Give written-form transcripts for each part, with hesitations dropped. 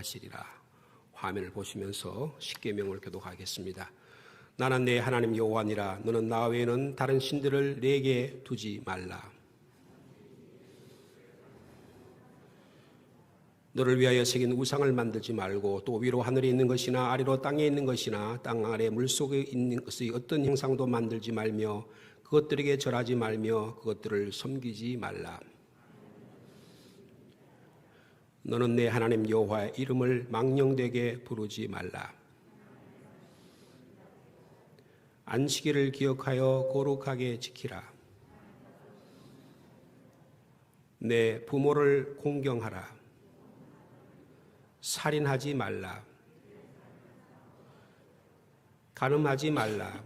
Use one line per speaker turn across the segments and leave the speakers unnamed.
하시리라. 화면을 보시면서 십계명을 교독하겠습니다. 나는 내 하나님 여호와니라. 너는 나 외에는 다른 신들을 내게 두지 말라. 너를 위하여 새긴 우상을 만들지 말고 또 위로 하늘에 있는 것이나 아래로 땅에 있는 것이나 땅 아래 물속에 있는 것의 어떤 형상도 만들지 말며 그것들에게 절하지 말며 그것들을 섬기지 말라. 너는 내 하나님 여호와의 이름을 망령되게 부르지 말라. 안식일을 기억하여 거룩하게 지키라. 내 부모를 공경하라. 살인하지 말라. 간음하지 말라.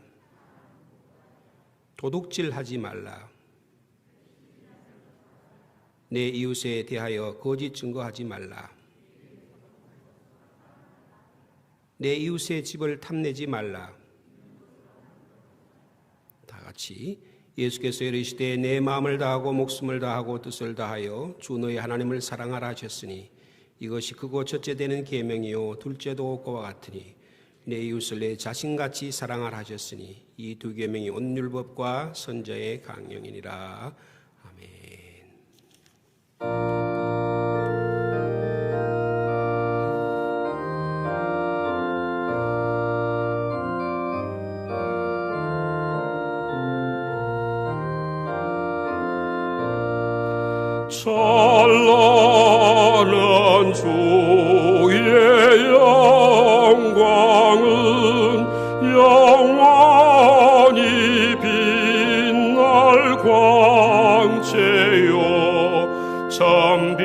도둑질하지 말라. 내 이웃에 대하여 거짓 증거하지 말라. 내 이웃의 집을 탐내지 말라. 다 같이 예수께서 이르시되 내 마음을 다하고 목숨을 다하고 뜻을 다하여 주 너의 하나님을 사랑하라 하셨으니 이것이 크고 첫째 되는 계명이요 둘째도 그와 같으니 내 이웃을 내 자신같이 사랑하라 하셨으니 이 두 계명이 온 율법과 선지자의 강령이니라.
찬란한 주의 영광은 영원히 빛날 광채요 참빛을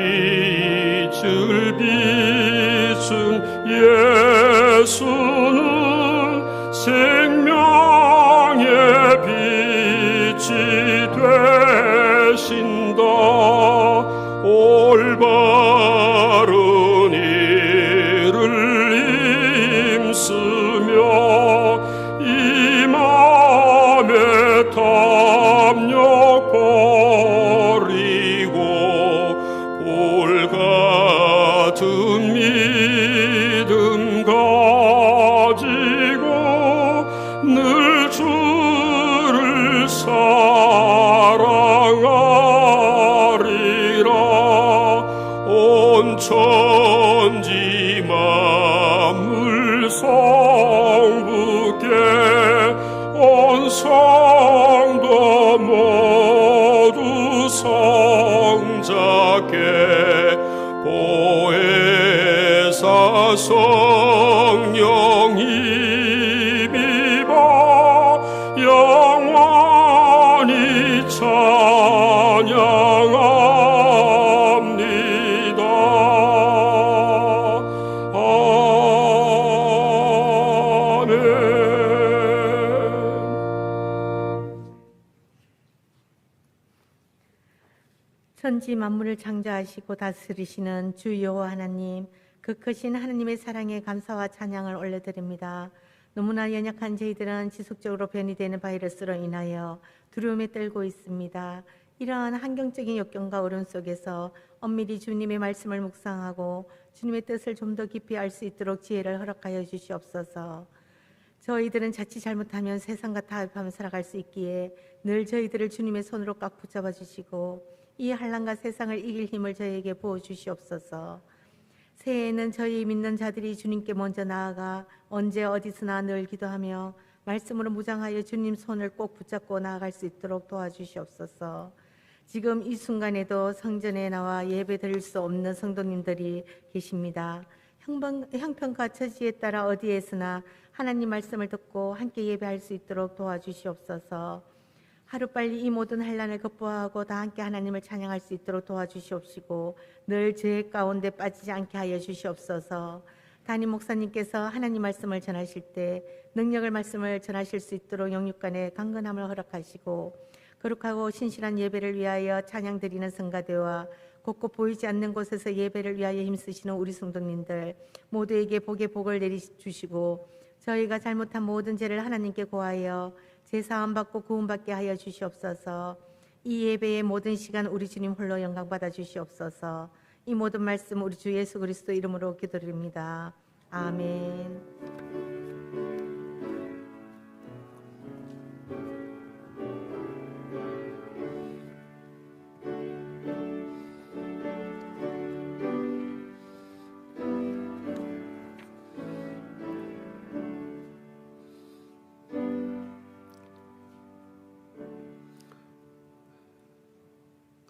비춘 예수는 생명의 빛이 되신다. 올바른 일을 힘쓰며 이 맘에 탐욕 버리고 볼 같은 믿음 가지고 늘 주를 사랑하리라. 온 천지 만물 성부께 온 성도 모두 성자께 보혜사 성령 힘입어 영원히 찬양합니다. 아멘.
천지 만물을 창조하시고 다스리시는 주 여호와 하나님, 그 크신 하나님의 사랑에 감사와 찬양을 올려드립니다. 너무나 연약한 저희들은 지속적으로 변이되는 바이러스로 인하여 두려움에 떨고 있습니다. 이러한 환경적인 역경과 어려움 속에서 엄밀히 주님의 말씀을 묵상하고 주님의 뜻을 좀 더 깊이 알 수 있도록 지혜를 허락하여 주시옵소서. 저희들은 자칫 잘못하면 세상과 타협하며 살아갈 수 있기에 늘 저희들을 주님의 손으로 꽉 붙잡아 주시고 이 환난과 세상을 이길 힘을 저희에게 부어주시옵소서. 새해에는 저희 믿는 자들이 주님께 먼저 나아가 언제 어디서나 늘 기도하며 말씀으로 무장하여 주님 손을 꼭 붙잡고 나아갈 수 있도록 도와주시옵소서. 지금 이 순간에도 성전에 나와 예배 드릴 수 없는 성도님들이 계십니다. 형편과 처지에 따라 어디에서나 하나님 말씀을 듣고 함께 예배할 수 있도록 도와주시옵소서. 하루빨리 이 모든 환난을 극복하고 다 함께 하나님을 찬양할 수 있도록 도와주시옵시고 늘 죄 가운데 빠지지 않게 하여 주시옵소서. 담임 목사님께서 하나님 말씀을 전하실 때 능력을 말씀을 전하실 수 있도록 영육간의 강건함을 허락하시고 거룩하고 신실한 예배를 위하여 찬양 드리는 성가대와 곳곳 보이지 않는 곳에서 예배를 위하여 힘쓰시는 우리 성도님들 모두에게 복의 복을 내리주시고 저희가 잘못한 모든 죄를 하나님께 고하여 제사함 받고 구원받게 하여 주시옵소서. 이 예배의 모든 시간 우리 주님 홀로 영광 받아 주시옵소서. 이 모든 말씀 우리 주 예수 그리스도 이름으로 기도드립니다. 아멘.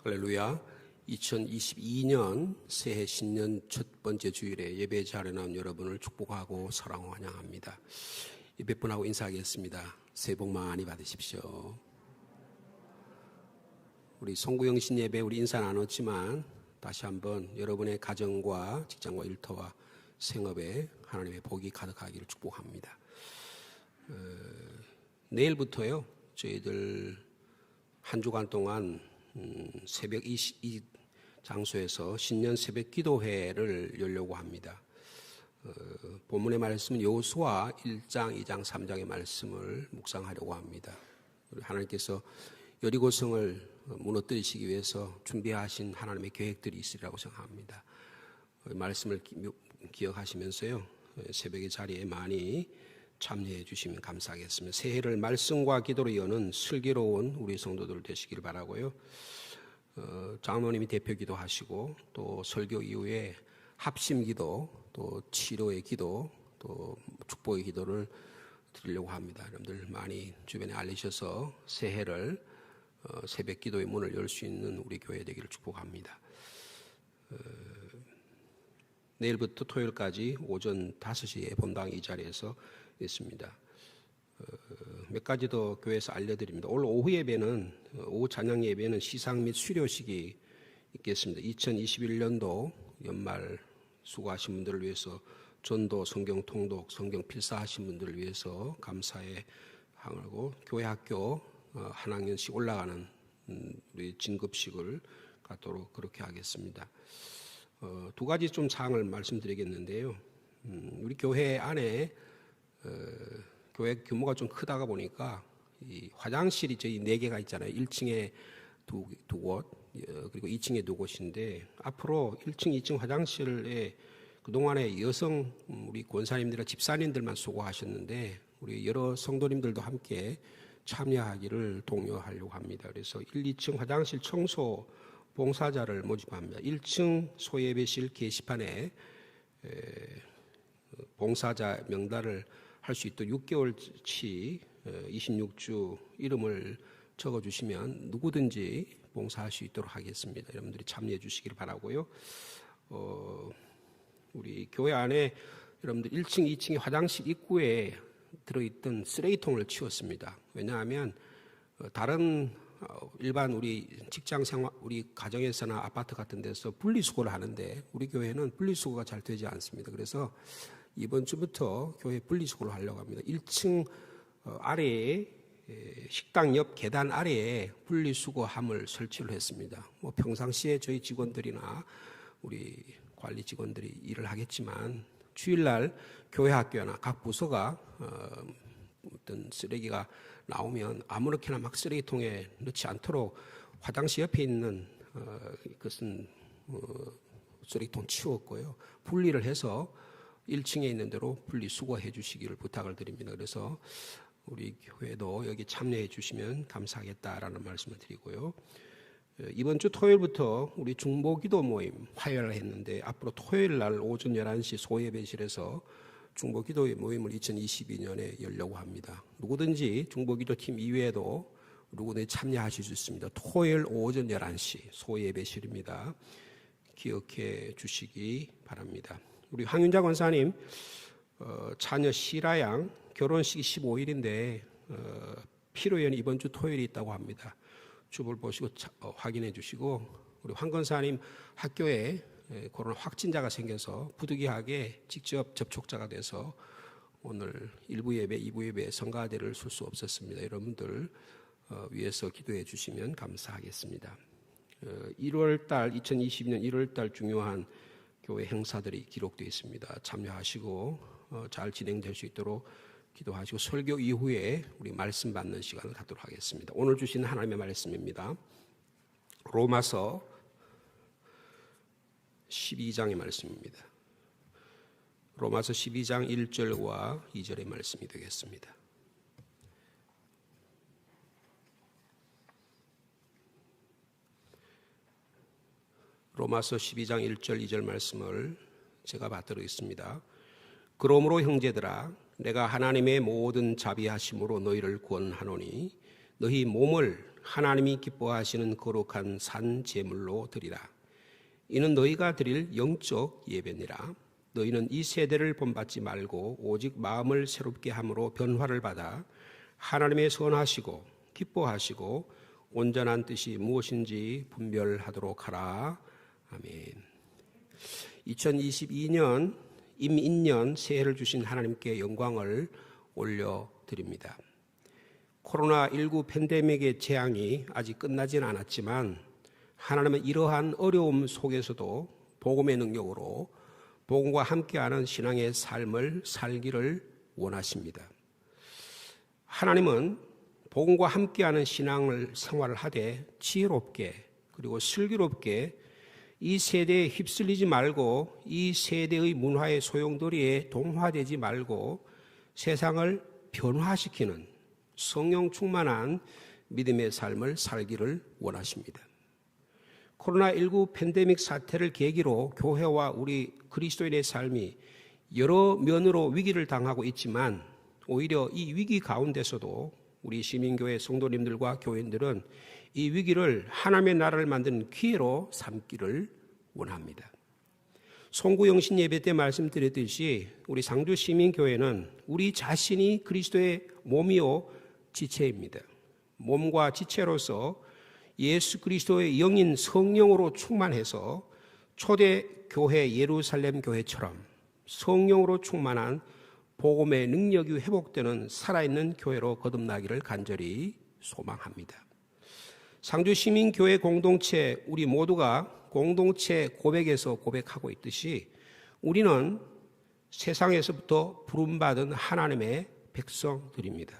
할렐루야. 2022년 새해 신년 첫 번째 주일에 예배 자리에 나온 여러분을 축복하고 사랑하고 환영합니다. 몇 분하고 인사하겠습니다. 새해 복 많이 받으십시오. 우리 송구영신 예배 우리 인사 나눴지만 다시 한번 여러분의 가정과 직장과 일터와 생업에 하나님의 복이 가득하기를 축복합니다. 내일부터요 저희들 한 주간 동안 새벽 이 장소에서 신년 새벽 기도회를 열려고 합니다. 본문의 말씀은 여호수아 1장, 2장, 3장의 말씀을 묵상하려고 합니다. 하나님께서 여리고성을 무너뜨리시기 위해서 준비하신 하나님의 계획들이 있으리라고 생각합니다. 말씀을 기억하시면서요 새벽의 자리에 많이 참여해 주시면 감사하겠습니다. 새해를 말씀과 기도로 여는 슬기로운 우리 성도들 되시기를 바라고요. 장로님이 대표 기도하시고 또 설교 이후에 합심 기도, 또 치료의 기도, 또 축복의 기도를 드리려고 합니다. 여러분들 많이 주변에 알리셔서 새해를 새벽 기도의 문을 열 수 있는 우리 교회 되기를 축복합니다. 내일부터 토요일까지 오전 5시에 본당 이 자리에서 있습니다. 몇 가지 더 교회에서 알려드립니다. 오늘 오후 예배는 오후 찬양 예배는 시상 및 수료식이 있겠습니다. 2021년도 연말 수고하신 분들을 위해서 전도, 성경 통독, 성경 필사하신 분들을 위해서 감사의 항하고 교회 학교 한 학년씩 올라가는 우리 진급식을 갖도록 그렇게 하겠습니다. 두 가지 좀 사항을 말씀드리겠는데요. 우리 교회 안에 교회 규모가 좀 크다가 보니까 이 화장실이 저희 4개가 있잖아요. 1층에 두 곳, 그리고 2층에 2곳인데 앞으로 1층, 2층 화장실에 그동안에 여성 우리 권사님들이나 집사님들만 수고하셨는데 우리 여러 성도님들도 함께 참여하기를 독려하려고 합니다. 그래서 1, 2층 화장실 청소 봉사자를 모집합니다. 1층 소예배실 게시판에 봉사자 명단을 할 수 있도록 6개월치 26주 이름을 적어주시면 누구든지 봉사할 수 있도록 하겠습니다. 여러분들이 참여해 주시길 바라고요. 우리 교회 안에 여러분들 1층, 2층의 화장실 입구에 들어있던 쓰레기통을 치웠습니다. 왜냐하면 다른 일반 우리 직장 생활, 우리 가정에서나 아파트 같은 데서 분리수거를 하는데 우리 교회는 분리수거가 잘 되지 않습니다. 그래서 이번 주부터 교회 분리수거를 하려고 합니다. 1층 아래에 식당 옆 계단 아래에 분리수거함을 설치를 했습니다. 뭐 평상시에 저희 직원들이나 우리 관리 직원들이 일을 하겠지만 주일날 교회 학교나 각 부서가 어떤 쓰레기가 나오면 아무렇게나 막 쓰레기통에 넣지 않도록 화장실 옆에 있는 그것은 쓰레기통 치웠고요. 분리를 해서 1층에 있는 대로 분리수거해 주시기를 부탁을 드립니다. 그래서 우리 교회도 여기 참여해 주시면 감사하겠다라는 말씀을 드리고요. 이번 주 토요일부터 우리 중보기도 모임 화요일을 했는데 앞으로 토요일 날 오전 11시 소예배실에서 중보기도 모임을 2022년에 열려고 합니다. 누구든지 중보기도 팀 이외에도 누구든지 참여하실 수 있습니다. 토요일 오전 11시 소예배실입니다. 기억해 주시기 바랍니다. 우리 황윤자 권사님 자녀 시라양 결혼식이 15일인데 피로연이 이번 주 토요일에 있다고 합니다. 주보를 보시고 확인해 주시고 우리 황 권사님 학교에 코로나 확진자가 생겨서 부득이하게 직접 접촉자가 돼서 오늘 1부 예배, 2부 예배에 성가대를 쓸 수 없었습니다. 여러분들 위해서 기도해 주시면 감사하겠습니다. 2022년 1월달 중요한 교회 행사들이 기록되어 있습니다. 참여하시고 잘 진행될 수 있도록 기도하시고 설교 이후에 우리 말씀 받는 시간을 갖도록 하겠습니다. 오늘 주신 하나님의 말씀입니다. 로마서 12장의 말씀입니다. 로마서 12장 1절과 2절의 말씀이 되겠습니다. 로마서 12장 1절 2절 말씀을 제가 받들었습니다. 그러므로 형제들아 내가 하나님의 모든 자비하심으로 너희를 구원하노니 너희 몸을 하나님이 기뻐하시는 거룩한 산 제물로 드리라. 이는 너희가 드릴 영적 예배니라. 너희는 이 세대를 본받지 말고 오직 마음을 새롭게 함으로 변화를 받아 하나님의 선하시고 기뻐하시고 온전한 뜻이 무엇인지 분별하도록 하라. 아멘. 2022년 임인년 새해를 주신 하나님께 영광을 올려드립니다. 코로나19 팬데믹의 재앙이 아직 끝나진 않았지만 하나님은 이러한 어려움 속에서도 복음의 능력으로 복음과 함께하는 신앙의 삶을 살기를 원하십니다. 하나님은 복음과 함께하는 신앙을 생활을 하되 지혜롭게 그리고 슬기롭게 이 세대에 휩쓸리지 말고 이 세대의 문화의 소용돌이에 동화되지 말고 세상을 변화시키는 성령 충만한 믿음의 삶을 살기를 원하십니다. 코로나19 팬데믹 사태를 계기로 교회와 우리 그리스도인의 삶이 여러 면으로 위기를 당하고 있지만 오히려 이 위기 가운데서도 우리 시민교회 성도님들과 교인들은 이 위기를 하나님의 나라를 만드는 기회로 삼기를 원합니다. 송구영신 예배 때 말씀드렸듯이 우리 상주 시민교회는 우리 자신이 그리스도의 몸이요 지체입니다. 몸과 지체로서 예수 그리스도의 영인 성령으로 충만해서 초대 교회 예루살렘 교회처럼 성령으로 충만한 복음의 능력이 회복되는 살아있는 교회로 거듭나기를 간절히 소망합니다. 상주 시민교회 공동체 우리 모두가 공동체 고백에서 고백하고 있듯이 우리는 세상에서부터 부름받은 하나님의 백성들입니다.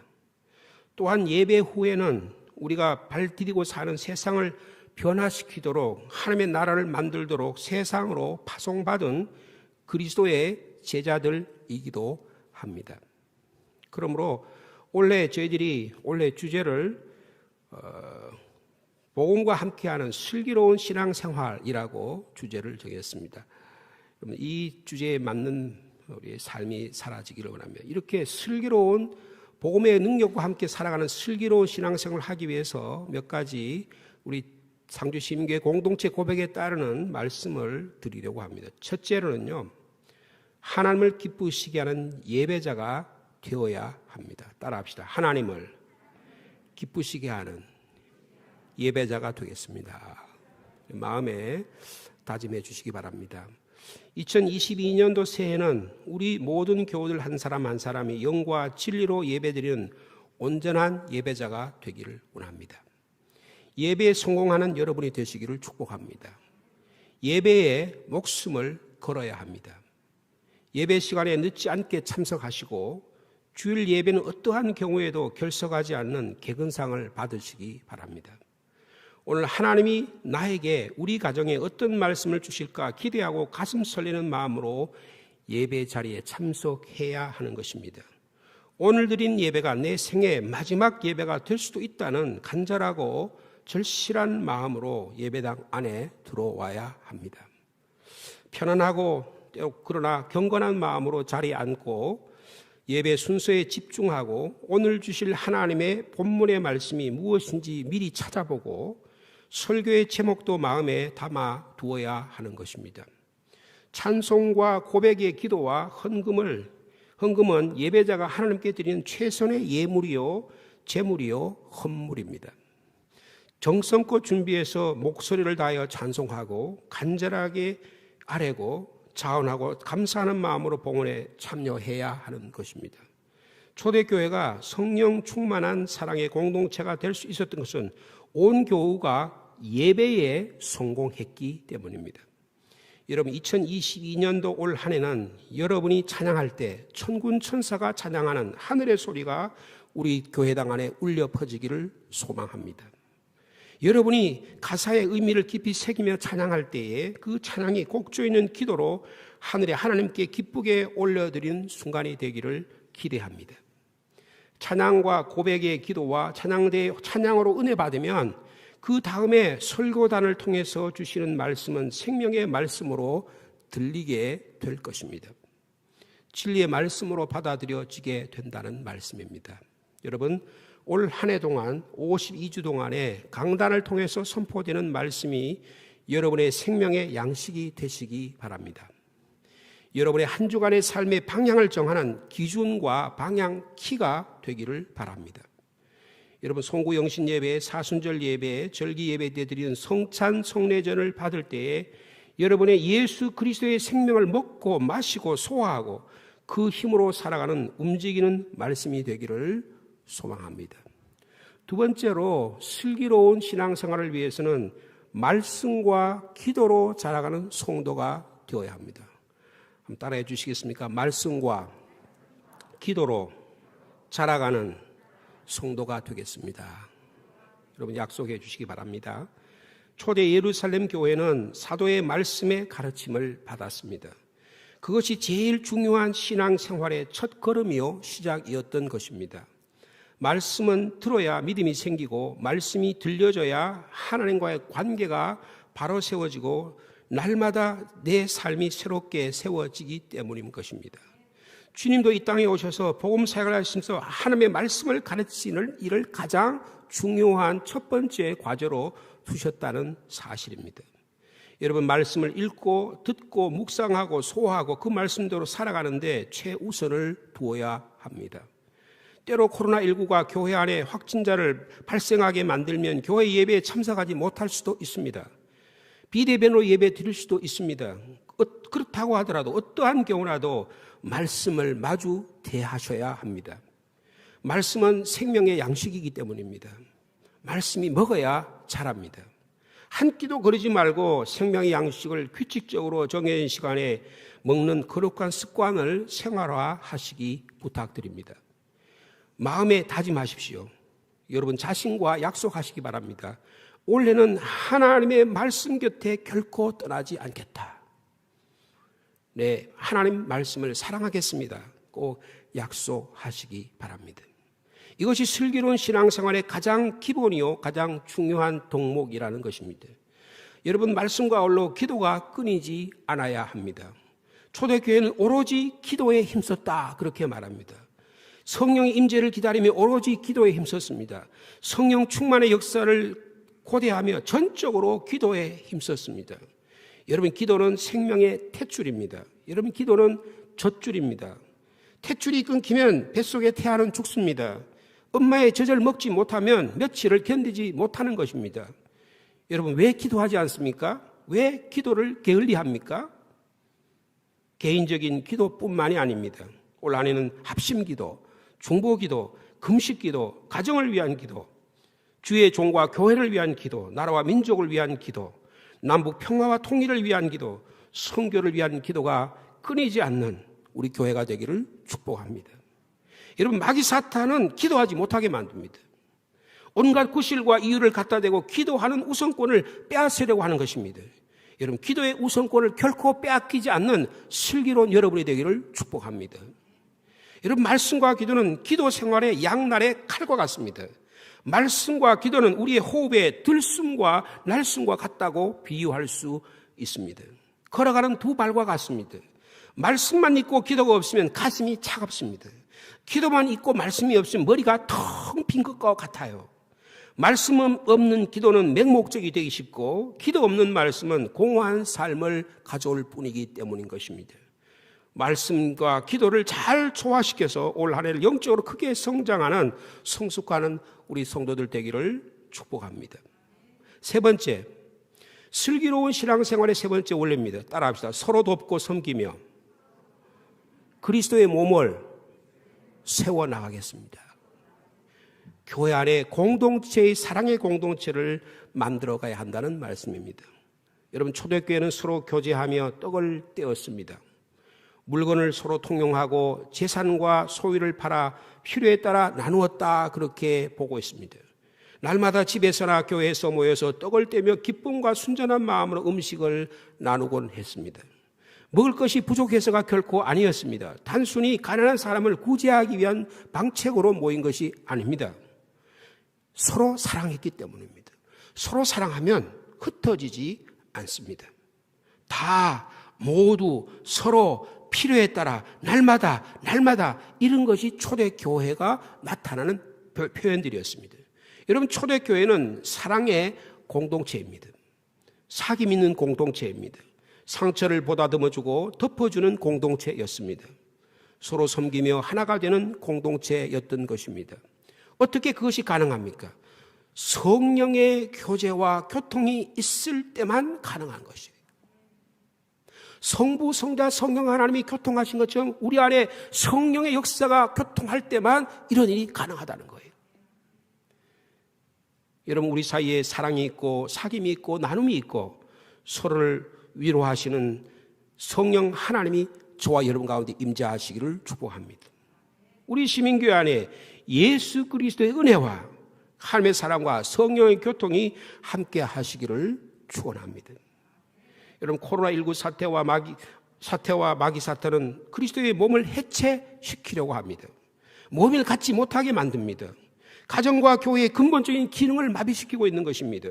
또한 예배 후에는 우리가 발디디고 사는 세상을 변화시키도록 하나님의 나라를 만들도록 세상으로 파송받은 그리스도의 제자들이기도 합니다. 그러므로 저희들이 올해 주제를 복음과 함께하는 슬기로운 신앙생활이라고 주제를 정했습니다. 이 주제에 맞는 우리의 삶이 사라지기를 원합니다. 이렇게 슬기로운 복음의 능력과 함께 살아가는 슬기로운 신앙생활을 하기 위해서 몇 가지 우리 상주 시민교회 공동체 고백에 따르는 말씀을 드리려고 합니다. 첫째로는요, 하나님을 기쁘시게 하는 예배자가 되어야 합니다. 따라합시다. 하나님을 기쁘시게 하는 예배자가 되겠습니다. 마음에 다짐해 주시기 바랍니다. 2022년도 새해는 우리 모든 교우들 한 사람 한 사람이 영과 진리로 예배드리는 온전한 예배자가 되기를 원합니다. 예배에 성공하는 여러분이 되시기를 축복합니다. 예배에 목숨을 걸어야 합니다. 예배 시간에 늦지 않게 참석하시고 주일 예배는 어떠한 경우에도 결석하지 않는 개근상을 받으시기 바랍니다. 오늘 하나님이 나에게 우리 가정에 어떤 말씀을 주실까 기대하고 가슴 설레는 마음으로 예배 자리에 참석해야 하는 것입니다. 오늘 드린 예배가 내 생애 마지막 예배가 될 수도 있다는 간절하고 절실한 마음으로 예배당 안에 들어와야 합니다. 편안하고 그러나 경건한 마음으로 자리에 앉고 예배 순서에 집중하고 오늘 주실 하나님의 본문의 말씀이 무엇인지 미리 찾아보고 설교의 제목도 마음에 담아 두어야 하는 것입니다. 찬송과 고백의 기도와 헌금은 예배자가 하나님께 드리는 최선의 예물이요 제물이요 헌물입니다. 정성껏 준비해서 목소리를 다하여 찬송하고 간절하게 아뢰고 자원하고 감사하는 마음으로 봉헌에 참여해야 하는 것입니다. 초대교회가 성령 충만한 사랑의 공동체가 될 수 있었던 것은 온 교우가 예배에 성공했기 때문입니다. 여러분 2022년도 올 한 해는 여러분이 찬양할 때 천군 천사가 찬양하는 하늘의 소리가 우리 교회당 안에 울려 퍼지기를 소망합니다. 여러분이 가사의 의미를 깊이 새기며 찬양할 때에 그 찬양이 곡조 있는 기도로 하늘에 하나님께 기쁘게 올려드리는 순간이 되기를 기대합니다. 찬양과 고백의 기도와 찬양으로 은혜 받으면 그 다음에 설교단을 통해서 주시는 말씀은 생명의 말씀으로 들리게 될 것입니다. 진리의 말씀으로 받아들여지게 된다는 말씀입니다. 여러분, 올 한 해 동안 52주 동안에 강단을 통해서 선포되는 말씀이 여러분의 생명의 양식이 되시기 바랍니다. 여러분의 한 주간의 삶의 방향을 정하는 기준과 방향 키가 되기를 바랍니다. 여러분, 송구영신 예배, 사순절 예배, 절기 예배 때 드리는 성찬 성례전을 받을 때에 여러분의 예수 그리스도의 생명을 먹고 마시고 소화하고 그 힘으로 살아가는 움직이는 말씀이 되기를 소망합니다. 두 번째로 슬기로운 신앙생활을 위해서는 말씀과 기도로 자라가는 성도가 되어야 합니다. 한번 따라해 주시겠습니까? 말씀과 기도로 자라가는 성도가 되겠습니다. 여러분 약속해 주시기 바랍니다. 초대 예루살렘 교회는 사도의 말씀의 가르침을 받았습니다. 그것이 제일 중요한 신앙생활의 첫 걸음이요 시작이었던 것입니다. 말씀은 들어야 믿음이 생기고 말씀이 들려져야 하나님과의 관계가 바로 세워지고 날마다 내 삶이 새롭게 세워지기 때문인 것입니다. 주님도 이 땅에 오셔서 복음 사역을 하시면서 하나님의 말씀을 가르치는 일을 가장 중요한 첫 번째 과제로 두셨다는 사실입니다. 여러분, 말씀을 읽고 듣고 묵상하고 소화하고 그 말씀대로 살아가는데 최우선을 두어야 합니다. 때로 코로나19가 교회 안에 확진자를 발생하게 만들면 교회 예배에 참석하지 못할 수도 있습니다. 비대면으로 예배 드릴 수도 있습니다. 그렇다고 하더라도 어떠한 경우라도 말씀을 마주 대하셔야 합니다. 말씀은 생명의 양식이기 때문입니다. 말씀이 먹어야 자랍니다. 한 끼도 거르지 말고 생명의 양식을 규칙적으로 정해진 시간에 먹는 거룩한 습관을 생활화하시기 부탁드립니다. 마음에 다짐하십시오. 여러분 자신과 약속하시기 바랍니다. 올해는 하나님의 말씀 곁에 결코 떠나지 않겠다. 네, 하나님 말씀을 사랑하겠습니다. 꼭 약속하시기 바랍니다. 이것이 슬기로운 신앙생활의 가장 기본이요 가장 중요한 덕목이라는 것입니다. 여러분, 말씀과 언로 기도가 끊이지 않아야 합니다. 초대교회는 오로지 기도에 힘썼다 그렇게 말합니다. 성령의 임재를 기다리며 오로지 기도에 힘썼습니다. 성령 충만의 역사를 고대하며 전적으로 기도에 힘썼습니다. 여러분, 기도는 생명의 탯줄입니다. 여러분, 기도는 젖줄입니다. 탯줄이 끊기면 뱃속의 태아는 죽습니다. 엄마의 젖을 먹지 못하면 며칠을 견디지 못하는 것입니다. 여러분, 왜 기도하지 않습니까? 왜 기도를 게을리합니까? 개인적인 기도뿐만이 아닙니다. 올 한해는 합심기도, 중보기도, 금식기도, 가정을 위한 기도, 주의 종과 교회를 위한 기도, 나라와 민족을 위한 기도, 남북 평화와 통일을 위한 기도, 선교를 위한 기도가 끊이지 않는 우리 교회가 되기를 축복합니다. 여러분, 마귀 사탄은 기도하지 못하게 만듭니다. 온갖 구실과 이유를 갖다 대고 기도하는 우선권을 빼앗으려고 하는 것입니다. 여러분, 기도의 우선권을 결코 빼앗기지 않는 슬기로운 여러분이 되기를 축복합니다. 여러분, 말씀과 기도는 기도 생활의 양날의 칼과 같습니다. 말씀과 기도는 우리의 호흡의 들숨과 날숨과 같다고 비유할 수 있습니다. 걸어가는 두 발과 같습니다. 말씀만 있고 기도가 없으면 가슴이 차갑습니다. 기도만 있고 말씀이 없으면 머리가 텅 빈 것과 같아요. 말씀 없는 기도는 맹목적이 되기 쉽고 기도 없는 말씀은 공허한 삶을 가져올 뿐이기 때문인 것입니다. 말씀과 기도를 잘 조화시켜서 올 한 해를 영적으로 크게 성장하는 성숙하는 우리 성도들 되기를 축복합니다. 세 번째, 슬기로운 신앙생활의 세 번째 원리입니다. 따라합시다. 서로 돕고 섬기며 그리스도의 몸을 세워나가겠습니다. 교회 안에 공동체의 사랑의 공동체를 만들어가야 한다는 말씀입니다. 여러분, 초대교회는 서로 교제하며 떡을 떼었습니다. 물건을 서로 통용하고 재산과 소유를 팔아 필요에 따라 나누었다 그렇게 보고 있습니다. 날마다 집에서나 교회에서 모여서 떡을 떼며 기쁨과 순전한 마음으로 음식을 나누곤 했습니다. 먹을 것이 부족해서가 결코 아니었습니다. 단순히 가난한 사람을 구제하기 위한 방책으로 모인 것이 아닙니다. 서로 사랑했기 때문입니다. 서로 사랑하면 흩어지지 않습니다. 다 모두 서로 필요에 따라 날마다 이런 것이 초대교회가 나타나는 표현들이었습니다. 여러분, 초대교회는 사랑의 공동체입니다. 사귐 있는 공동체입니다. 상처를 보다듬어주고 덮어주는 공동체였습니다. 서로 섬기며 하나가 되는 공동체였던 것입니다. 어떻게 그것이 가능합니까? 성령의 교제와 교통이 있을 때만 가능한 것이에요. 성부, 성자, 성령 하나님이 교통하신 것처럼 우리 안에 성령의 역사가 교통할 때만 이런 일이 가능하다는 거예요. 여러분, 우리 사이에 사랑이 있고 사귐이 있고 나눔이 있고 서로를 위로하시는 성령 하나님이 저와 여러분 가운데 임재하시기를 축복합니다. 우리 시민교회 안에 예수 그리스도의 은혜와 하나님의 사랑과 성령의 교통이 함께 하시기를 축원합니다. 여러분, 코로나19 사태와 마귀 사탄은 그리스도의 몸을 해체시키려고 합니다. 몸을 갖지 못하게 만듭니다. 가정과 교회의 근본적인 기능을 마비시키고 있는 것입니다.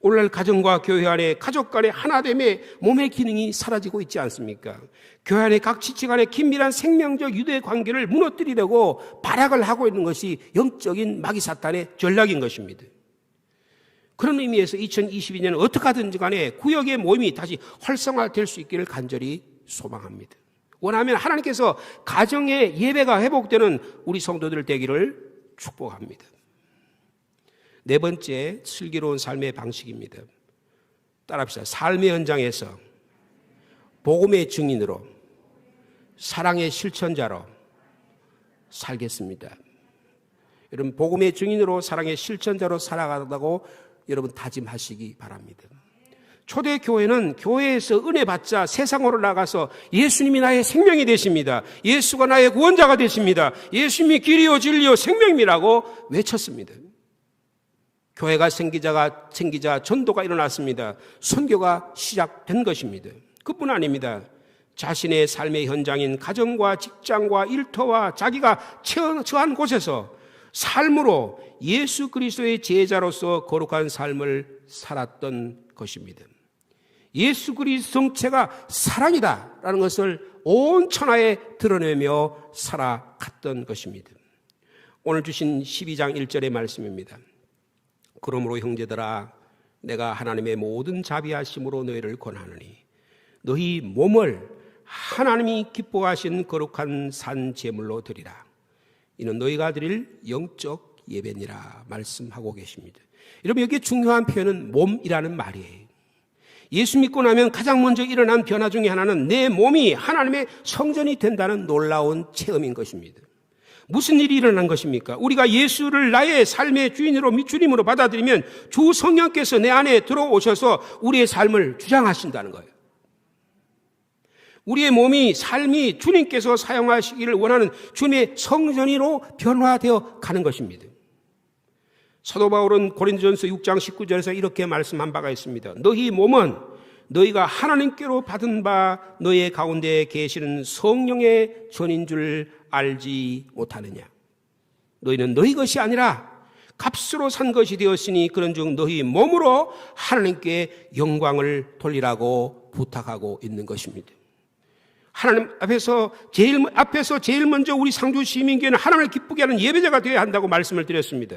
오늘날 가정과 교회 안에 가족 간의 하나됨의 몸의 기능이 사라지고 있지 않습니까? 교회 안에 각 지체 간의 긴밀한 생명적 유대 관계를 무너뜨리려고 발악을 하고 있는 것이 영적인 마귀 사탄의 전략인 것입니다. 그런 의미에서 2022년은 어떻게 하든지 간에 구역의 모임이 다시 활성화될 수 있기를 간절히 소망합니다. 원하면 하나님께서 가정의 예배가 회복되는 우리 성도들 되기를 축복합니다. 네 번째, 슬기로운 삶의 방식입니다. 따라합시다. 삶의 현장에서 복음의 증인으로 사랑의 실천자로 살겠습니다. 여러분, 복음의 증인으로 사랑의 실천자로 살아가다고 여러분 다짐하시기 바랍니다. 초대교회는 교회에서 은혜 받자 세상으로 나가서 예수님이 나의 생명이 되십니다. 예수가 나의 구원자가 되십니다. 예수님이 길이요 진리요 생명이라고 외쳤습니다. 교회가 생기자 전도가 일어났습니다. 선교가 시작된 것입니다. 그뿐 아닙니다. 자신의 삶의 현장인 가정과 직장과 일터와 자기가 처한 곳에서 삶으로 예수 그리스도의 제자로서 거룩한 삶을 살았던 것입니다. 예수 그리스도 정체가 사랑이다라는 것을 온 천하에 드러내며 살아갔던 것입니다. 오늘 주신 12장 1절의 말씀입니다. 그러므로 형제들아, 내가 하나님의 모든 자비하심으로 너희를 권하노니 너희 몸을 하나님이 기뻐하신 거룩한 산 제물로 드리라. 이는 너희가 드릴 영적 예배니라 말씀하고 계십니다. 여러분, 여기에 중요한 표현은 몸이라는 말이에요. 예수 믿고 나면 가장 먼저 일어난 변화 중에 하나는 내 몸이 하나님의 성전이 된다는 놀라운 체험인 것입니다. 무슨 일이 일어난 것입니까? 우리가 예수를 나의 삶의 주인으로 주님으로 받아들이면 주 성령께서 내 안에 들어오셔서 우리의 삶을 주장하신다는 거예요. 우리의 몸이 삶이 주님께서 사용하시기를 원하는 주님의 성전으로 변화되어 가는 것입니다. 사도 바울은 고린도전서 6장 19절에서 이렇게 말씀한 바가 있습니다. 너희 몸은 너희가 하나님께로 받은 바 너희 가운데 계시는 성령의 전인 줄 알지 못하느냐. 너희는 너희 것이 아니라 값으로 산 것이 되었으니 그런즉 너희 몸으로 하나님께 영광을 돌리라고 부탁하고 있는 것입니다. 하나님 앞에서 제일 먼저 우리 상주 시민교회는 하나님을 기쁘게 하는 예배자가 되어야 한다고 말씀을 드렸습니다.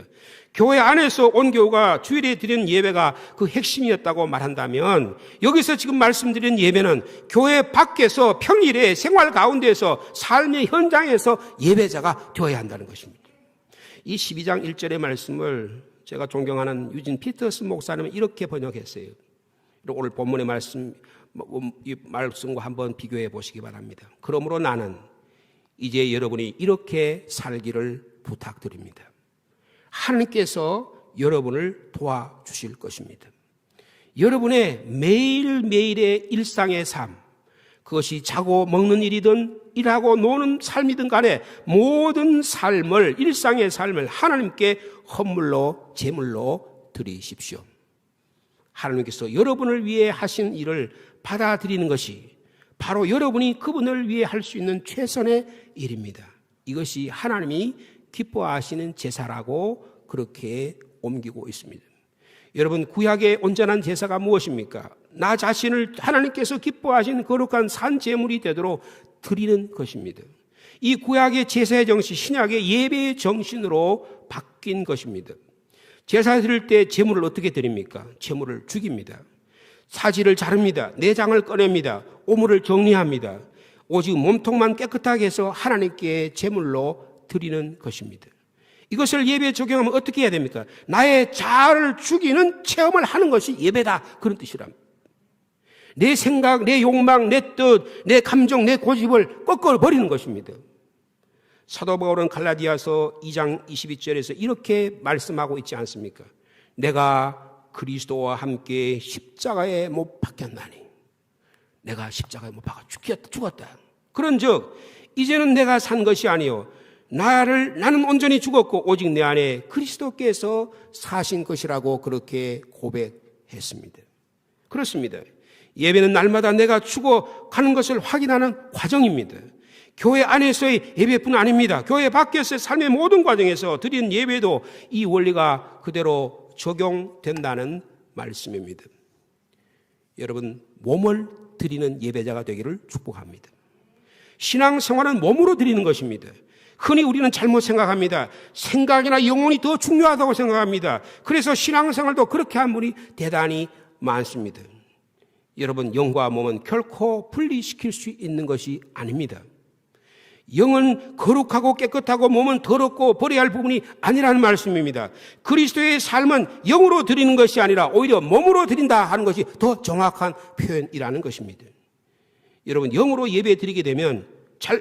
교회 안에서 온 교우가 주일에 드리는 예배가 그 핵심이었다고 말한다면 여기서 지금 말씀드린 예배는 교회 밖에서 평일에 생활 가운데에서 삶의 현장에서 예배자가 되어야 한다는 것입니다. 이 12장 1절의 말씀을 제가 존경하는 유진 피터스 목사님은 이렇게 번역했어요. 오늘 본문의 이 말씀과 한번 비교해 보시기 바랍니다. 그러므로 나는 이제 여러분이 이렇게 살기를 부탁드립니다. 하나님께서 여러분을 도와주실 것입니다. 여러분의 매일매일의 일상의 삶, 그것이 자고 먹는 일이든 일하고 노는 삶이든 간에 모든 삶을, 일상의 삶을 하나님께 헌물로 제물로 드리십시오. 하나님께서 여러분을 위해 하신 일을 받아들이는 것이 바로 여러분이 그분을 위해 할 수 있는 최선의 일입니다. 이것이 하나님이 기뻐하시는 제사라고 그렇게 옮기고 있습니다. 여러분, 구약의 온전한 제사가 무엇입니까? 나 자신을 하나님께서 기뻐하시는 거룩한 산 제물이 되도록 드리는 것입니다. 이 구약의 제사의 정신, 신약의 예배의 정신으로 바뀐 것입니다. 제사 드릴 때 제물을 어떻게 드립니까? 제물을 죽입니다. 사지를 자릅니다. 내장을 꺼냅니다. 오물을 정리합니다. 오직 몸통만 깨끗하게 해서 하나님께 제물로 드리는 것입니다. 이것을 예배에 적용하면 어떻게 해야 됩니까? 나의 자아를 죽이는 체험을 하는 것이 예배다, 그런 뜻이랍니다. 내 생각, 내 욕망, 내 뜻, 내 감정, 내 고집을 꺾어버리는 것입니다. 사도 바울은 갈라디아서 2장 22절에서 이렇게 말씀하고 있지 않습니까? 내가 그리스도와 함께 십자가에 못 박혔나니, 내가 십자가에 못 박아 죽었다. 그런즉 이제는 내가 산 것이 아니요 나는 온전히 죽었고 오직 내 안에 그리스도께서 사신 것이라고 그렇게 고백했습니다. 그렇습니다. 예배는 날마다 내가 죽어가는 것을 확인하는 과정입니다. 교회 안에서의 예배뿐 아닙니다. 교회 밖에서의 삶의 모든 과정에서 드린 예배도 이 원리가 그대로 적용된다는 말씀입니다. 여러분, 몸을 드리는 예배자가 되기를 축복합니다. 신앙생활은 몸으로 드리는 것입니다. 흔히 우리는 잘못 생각합니다. 생각이나 영혼이 더 중요하다고 생각합니다. 그래서 신앙생활도 그렇게 한 분이 대단히 많습니다. 여러분, 영과 몸은 결코 분리시킬 수 있는 것이 아닙니다. 영은 거룩하고 깨끗하고 몸은 더럽고 버려야 할 부분이 아니라는 말씀입니다. 그리스도의 삶은 영으로 드리는 것이 아니라 오히려 몸으로 드린다 하는 것이 더 정확한 표현이라는 것입니다. 여러분, 영으로 예배 드리게 되면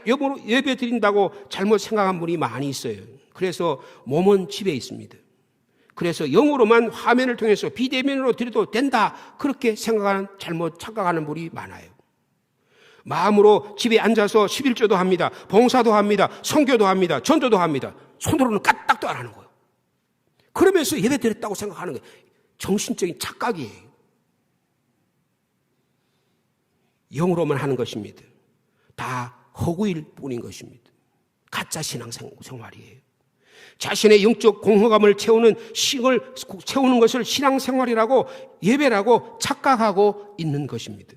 영으로 예배 드린다고 잘못 생각한 분이 많이 있어요. 그래서 몸은 집에 있습니다. 그래서 영으로만 화면을 통해서 비대면으로 드려도 된다, 그렇게 생각하는, 잘못 착각하는 분이 많아요. 마음으로 집에 앉아서 11조도 합니다. 봉사도 합니다. 선교도 합니다. 전도도 합니다. 손으로는 까딱도 안 하는 거예요. 그러면서 예배 드렸다고 생각하는 거예요. 정신적인 착각이에요. 영으로만 하는 것입니다. 다 허구일 뿐인 것입니다. 가짜 신앙생활이에요. 자신의 영적 공허감을 채우는 싱을 채우는 것을 신앙생활이라고, 예배라고 착각하고 있는 것입니다.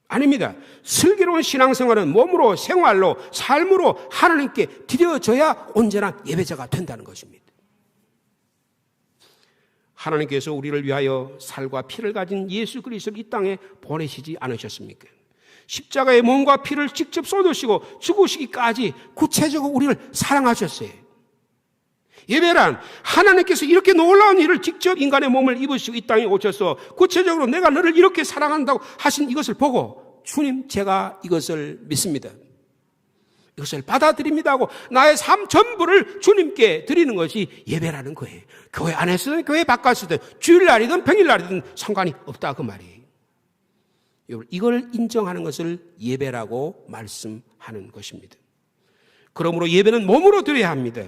아닙니다. 슬기로운 신앙생활은 몸으로, 생활로, 삶으로 하나님께 드려져야 온전한 예배자가 된다는 것입니다. 하나님께서 우리를 위하여 살과 피를 가진 예수 그리스도를 이 땅에 보내시지 않으셨습니까? 십자가의 몸과 피를 직접 쏟으시고 죽으시기까지 구체적으로 우리를 사랑하셨어요. 예배란 하나님께서 이렇게 놀라운 일을 직접 인간의 몸을 입으시고 이 땅에 오셔서 구체적으로 내가 너를 이렇게 사랑한다고 하신 이것을 보고, 주님, 제가 이것을 믿습니다, 이것을 받아들입니다 하고 나의 삶 전부를 주님께 드리는 것이 예배라는 거예요. 교회 안에서든 교회 바깥이든 주일날이든 평일날이든 상관이 없다, 그 말이에요. 이걸 인정하는 것을 예배라고 말씀하는 것입니다. 그러므로 예배는 몸으로 드려야 합니다.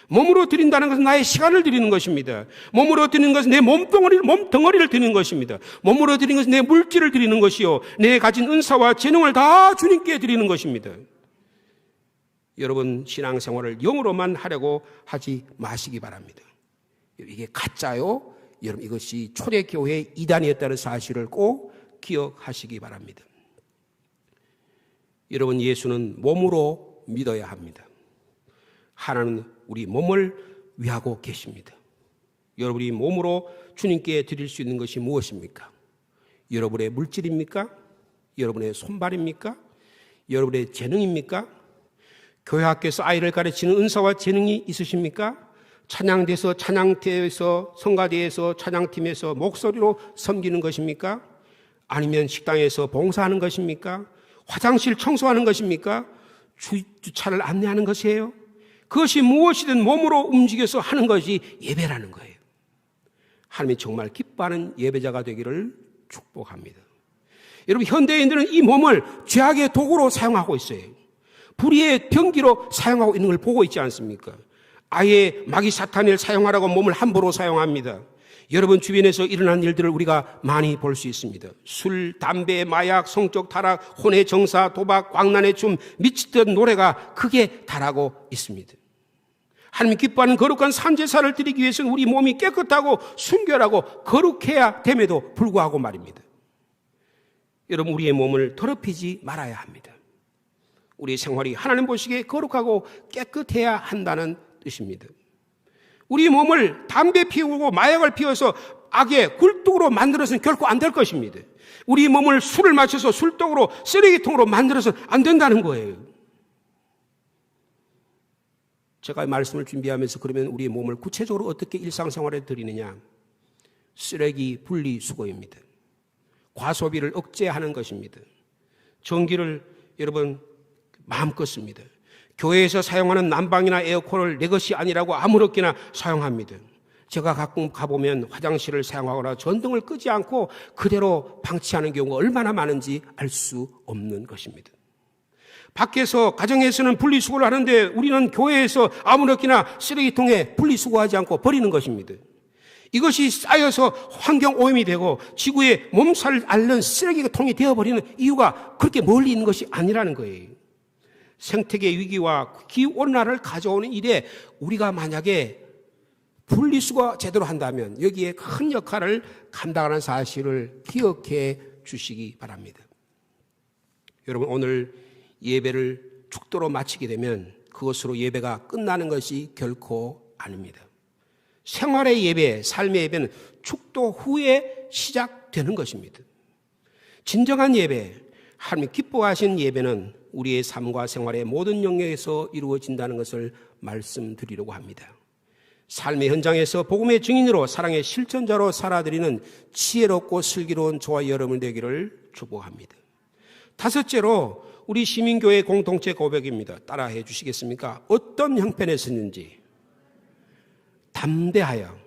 몸으로 드린다는 것은 나의 시간을 드리는 것입니다. 몸으로 드리는 것은 내 몸덩어리를 드리는 것입니다. 몸으로 드리는 것은 내 물질을 드리는 것이요, 내 가진 은사와 재능을 다 주님께 드리는 것입니다. 여러분, 신앙생활을 영으로만 하려고 하지 마시기 바랍니다. 이게 가짜요. 여러분, 이것이 초대교회의 이단이었다는 사실을 꼭 기억하시기 바랍니다. 여러분, 예수는 몸으로 믿어야 합니다. 하나님은 우리 몸을 위하고 계십니다. 여러분이 몸으로 주님께 드릴 수 있는 것이 무엇입니까? 여러분의 물질입니까? 여러분의 손발입니까? 여러분의 재능입니까? 교회 학교에서 아이를 가르치는 은사와 재능이 있으십니까? 찬양대에서, 찬양대에서, 성가대에서, 찬양팀에서 목소리로 섬기는 것입니까? 아니면 식당에서 봉사하는 것입니까? 화장실 청소하는 것입니까? 주차를 안내하는 것이에요? 그것이 무엇이든 몸으로 움직여서 하는 것이 예배라는 거예요. 하나님이 정말 기뻐하는 예배자가 되기를 축복합니다. 여러분, 현대인들은 이 몸을 죄악의 도구로 사용하고 있어요. 불의의 병기로 사용하고 있는 걸 보고 있지 않습니까? 아예 마귀 사탄을 사용하라고 몸을 함부로 사용합니다. 여러분 주변에서 일어난 일들을 우리가 많이 볼 수 있습니다. 술, 담배, 마약, 성적 타락, 혼의 정사, 도박, 광란의 춤, 미치던 노래가 크게 달하고 있습니다. 하나님 기뻐하는 거룩한 산제사를 드리기 위해서는 우리 몸이 깨끗하고 순결하고 거룩해야 됨에도 불구하고 말입니다. 여러분, 우리의 몸을 더럽히지 말아야 합니다. 우리의 생활이 하나님 보시기에 거룩하고 깨끗해야 한다는 뜻입니다. 우리 몸을 담배 피우고 마약을 피워서 악의 굴뚝으로 만들어서는 결코 안 될 것입니다. 우리 몸을 술을 마셔서 술독으로 쓰레기통으로 만들어서는 안 된다는 거예요. 제가 말씀을 준비하면서 그러면 우리 몸을 구체적으로 어떻게 일상생활에 드리느냐? 쓰레기 분리수거입니다. 과소비를 억제하는 것입니다. 전기를 여러분 마음껏 씁니다. 교회에서 사용하는 난방이나 에어컨을 내 것이 아니라고 아무렇게나 사용합니다. 제가 가끔 가보면 화장실을 사용하거나 전등을 끄지 않고 그대로 방치하는 경우가 얼마나 많은지 알 수 없는 것입니다. 밖에서 가정에서는 분리수거를 하는데 우리는 교회에서 아무렇게나 쓰레기통에 분리수거하지 않고 버리는 것입니다. 이것이 쌓여서 환경오염이 되고 지구에 몸살을 앓는 쓰레기통이 되어버리는 이유가 그렇게 멀리 있는 것이 아니라는 거예요. 생태계 위기와 기온난화를 가져오는 일에 우리가 만약에 분리수거 제대로 한다면 여기에 큰 역할을 감당하는 사실을 기억해 주시기 바랍니다. 여러분, 오늘 예배를 축도로 마치게 되면 그것으로 예배가 끝나는 것이 결코 아닙니다. 생활의 예배, 삶의 예배는 축도 후에 시작되는 것입니다. 진정한 예배, 하나님 기뻐하신 예배는 우리의 삶과 생활의 모든 영역에서 이루어진다는 것을 말씀드리려고 합니다. 삶의 현장에서 복음의 증인으로 사랑의 실천자로 살아드리는 지혜롭고 슬기로운 저와 여러분 되기를 축복합니다. 다섯째로 우리 시민교회 공동체 고백입니다. 따라해 주시겠습니까? 어떤 형편에 서는지 담대하여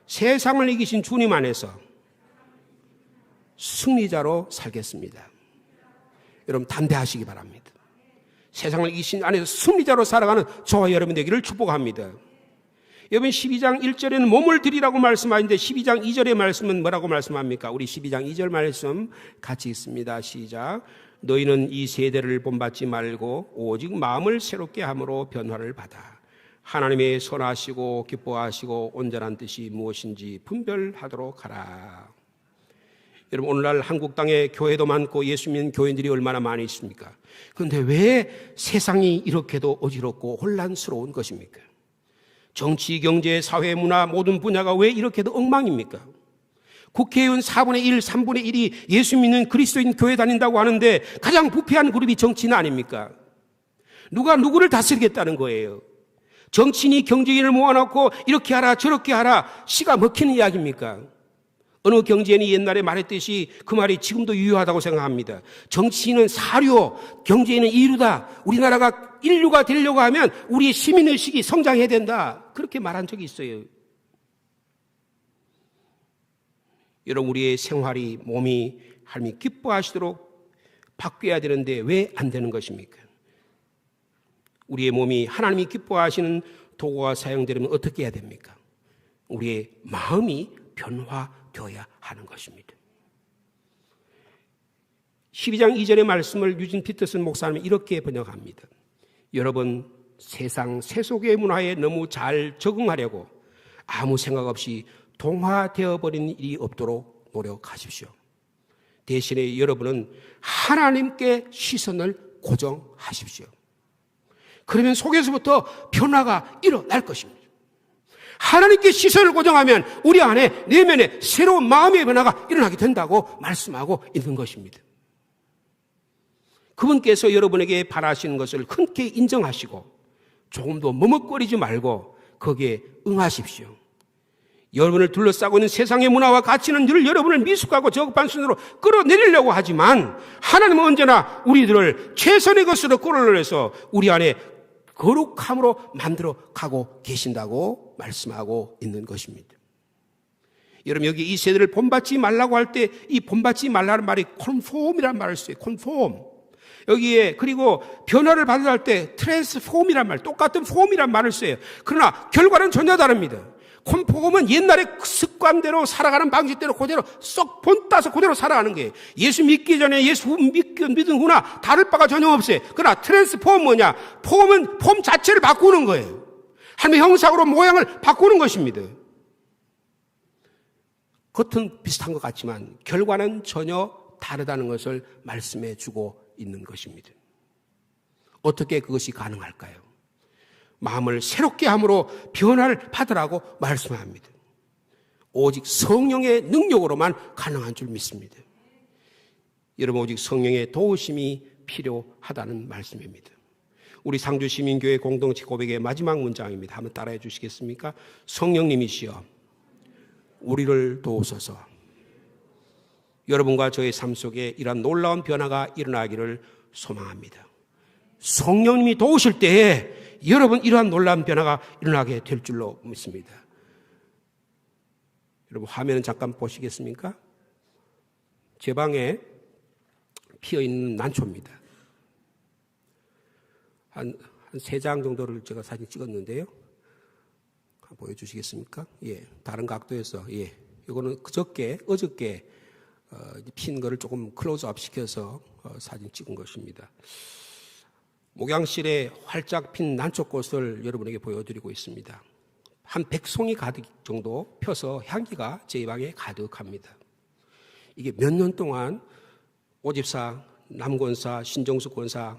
세상을 이기신 주님 안에서 승리자로 살겠습니다. 여러분 담대하시기 바랍니다. 세상을 이기신 안에서 승리자로 살아가는 저와 여러분 되기를 축복합니다. 여러분 12장 1절에는 몸을 드리라고 말씀하는데 12장 2절의 말씀은 뭐라고 말씀합니까? 우리 12장 2절 말씀 같이 읽습니다. 시작. 너희는 이 세대를 본받지 말고 오직 마음을 새롭게 함으로 변화를 받아 하나님의 선하시고 기뻐하시고 온전한 뜻이 무엇인지 분별하도록 하라. 여러분 오늘날 한국 땅에 교회도 많고 예수 믿는 교인들이 얼마나 많이 있습니까? 그런데 왜 세상이 이렇게도 어지럽고 혼란스러운 것입니까? 정치, 경제, 사회, 문화 모든 분야가 왜 이렇게도 엉망입니까? 국회의원 4분의 1, 3분의 1이 예수 믿는 그리스도인 교회 다닌다고 하는데 가장 부패한 그룹이 정치인 아닙니까? 누가 누구를 다스리겠다는 거예요? 정치인이 경제인을 모아놓고 이렇게 하라 저렇게 하라 씨가 먹히는 이야기입니까? 어느 경제인이 옛날에 말했듯이 그 말이 지금도 유효하다고 생각합니다. 정치인은 사료, 경제인은 이류다. 우리나라가 인류가 되려고 하면 우리의 시민의식이 성장해야 된다. 그렇게 말한 적이 있어요. 여러분 우리의 생활이 몸이 하나님이 기뻐하시도록 바뀌어야 되는데 왜 안 되는 것입니까? 우리의 몸이 하나님이 기뻐하시는 도구가 사용되려면 어떻게 해야 됩니까? 우리의 마음이 변화되어야 하는 것입니다. 12장 2절의 말씀을 유진 피터슨 목사님이 이렇게 번역합니다. 여러분 세상 세속의 문화에 너무 잘 적응하려고 아무 생각 없이 동화되어 버린 일이 없도록 노력하십시오. 대신에 여러분은 하나님께 시선을 고정하십시오. 그러면 속에서부터 변화가 일어날 것입니다. 하나님께 시선을 고정하면 우리 안에 내면에 새로운 마음의 변화가 일어나게 된다고 말씀하고 있는 것입니다. 그분께서 여러분에게 바라시는 것을 흔쾌히 인정하시고 조금도 머뭇거리지 말고 거기에 응하십시오. 여러분을 둘러싸고 있는 세상의 문화와 가치는 늘 여러분을 미숙하고 저급한 순으로 끌어내리려고 하지만 하나님은 언제나 우리들을 최선의 것으로 끌어내려서 우리 안에 거룩함으로 만들어 가고 계신다고 말씀하고 있는 것입니다. 여러분 여기 이 세대를 본받지 말라고 할 때 이 본받지 말라는 말이 컨폼이라는 말을 써요. 컨폼. 여기에 그리고 변화를 받으려 할 때 트랜스폼이란 말, 똑같은 폼이란 말을 써요. 그러나 결과는 전혀 다릅니다. 컨폼은 옛날의 습관대로 살아가는 방식대로 그대로 쏙 본따서 그대로 살아가는 거예요. 예수 믿기 전에 예수 믿은 후나 다를 바가 전혀 없어요. 그러나 트랜스폼은 뭐냐? 폼은 폼 자체를 바꾸는 거예요. 하나님의 형상으로 모양을 바꾸는 것입니다. 겉은 비슷한 것 같지만 결과는 전혀 다르다는 것을 말씀해 주고 있는 것입니다. 어떻게 그것이 가능할까요? 마음을 새롭게 함으로 변화를 받으라고 말씀합니다. 오직 성령의 능력으로만 가능한 줄 믿습니다. 여러분 오직 성령의 도우심이 필요하다는 말씀입니다. 우리 상주시민교회 공동체 고백의 마지막 문장입니다. 한번 따라해 주시겠습니까? 성령님이시여 우리를 도우소서. 여러분과 저의 삶 속에 이러한 놀라운 변화가 일어나기를 소망합니다. 성령님이 도우실 때에 여러분 이러한 놀라운 변화가 일어나게 될 줄로 믿습니다. 여러분 화면은 잠깐 보시겠습니까? 제 방에 피어있는 난초입니다. 한 3장 정도를 제가 사진 찍었는데요. 보여주시겠습니까? 예, 다른 각도에서 이거는 어저께 핀 거를 조금 클로즈업 시켜서 사진 찍은 것입니다. 목양실에 활짝 핀 난초꽃을 여러분에게 보여드리고 있습니다. 한 100송이 가득 정도 펴서 향기가 제 방에 가득합니다. 이게 몇 년 동안 오집사, 남권사, 신정숙 권사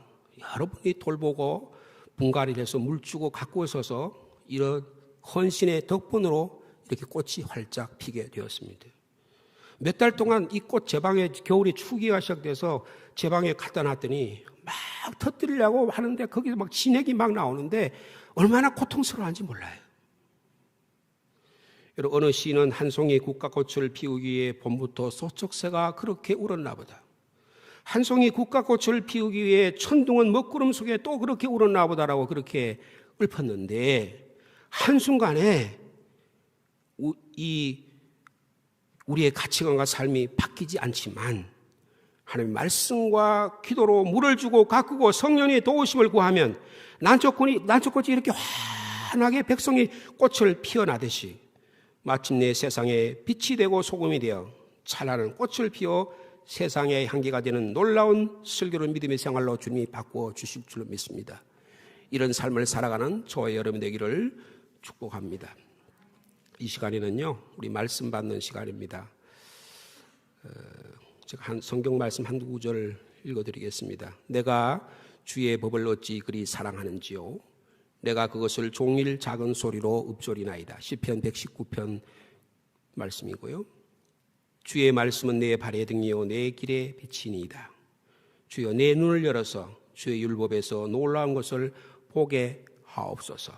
여러분이 돌보고 분갈이를 해서 물 주고 가꾸어 서서 이런 헌신의 덕분으로 이렇게 꽃이 활짝 피게 되었습니다. 몇 달 동안 이 꽃 제 방에 겨울이 추기가 시작돼서 제 방에 갖다 놨더니 막 터뜨리려고 하는데 거기서 막 진액이 막 나오는데 얼마나 고통스러운지 몰라요. 여러분 어느 시인은 한 송이 국화꽃을 피우기 위해 봄부터 소쩍새가 그렇게 울었나 보다. 한 송이 국화꽃을 피우기 위해 천둥은 먹구름 속에 또 그렇게 울었나 보다라고 그렇게 읊었는데 한순간에 우리의 가치관과 삶이 바뀌지 않지만 하나님의 말씀과 기도로 물을 주고 가꾸고 성령의 도우심을 구하면 난초꽃이 이렇게 환하게 백송이 꽃을 피어나듯이 마침내 세상에 빛이 되고 소금이 되어 찬란한 꽃을 피워 세상의 향기가 되는 놀라운 슬기로운 믿음의 생활로 주님이 바꾸어 주실 줄로 믿습니다. 이런 삶을 살아가는 저와 여러분 되기를 축복합니다. 이 시간에는요, 우리 말씀 받는 시간입니다. 제가 성경 말씀 한두 구절을 읽어드리겠습니다. 내가 주의 법을 어찌 그리 사랑하는지요. 내가 그것을 종일 작은 소리로 읊조리나이다. 시편 119편 말씀이고요. 주의 말씀은 내 발의 등이요 내 길의 빛이니이다. 주여 내 눈을 열어서 주의 율법에서 놀라운 것을 보게 하옵소서.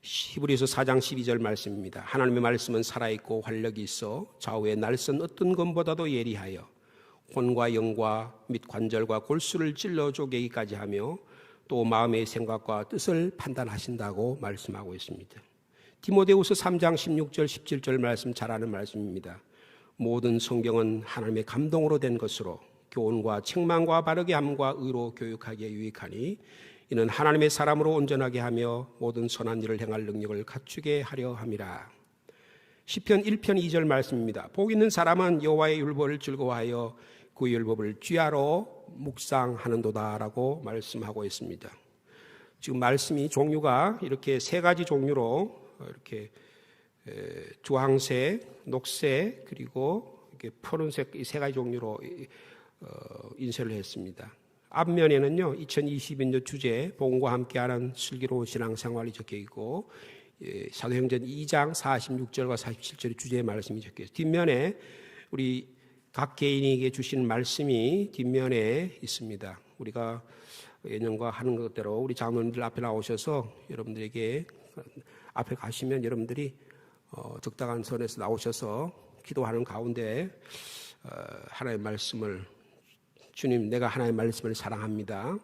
히브리서 4장 12절 말씀입니다. 하나님의 말씀은 살아있고 활력이 있어 좌우의 날선 어떤 검보다도 예리하여 혼과 영과 및 관절과 골수를 찔러 쪼개기까지 하며 또 마음의 생각과 뜻을 판단하신다고 말씀하고 있습니다. 디모데후서 3장 16절 17절 말씀 잘 아는 말씀입니다. 모든 성경은 하나님의 감동으로 된 것으로 교훈과 책망과 바르게 함과 의로 교육하기에 유익하니 이는 하나님의 사람으로 온전하게 하며 모든 선한 일을 행할 능력을 갖추게 하려 함이라. 시편 1편 2절 말씀입니다. 복 있는 사람은 여호와의 율법을 즐거워하여 그 율법을 쥐하러 묵상하는도다라고 말씀하고 있습니다. 지금 말씀이 종류가 이렇게 3가지 종류로 이렇게 주황색, 녹색 그리고 이렇게 푸른색 이 3가지 종류로 인쇄를 했습니다. 앞면에는요 2022년 주제 복음과 함께하는 슬기로운 신앙생활이 적혀 있고 사도행전 2장 46절과 47절의 주제의 말씀이 적혀 있어요. 뒷면에 우리 각 개인에게 주신 말씀이 뒷면에 있습니다. 우리가 예년과 하는 것대로 우리 장로님들 앞에 나오셔서 여러분들에게 앞에 가시면 여러분들이 적당한 선에서 나오셔서 기도하는 가운데 하나님의 말씀을 주님 내가 하나님의 말씀을 사랑합니다.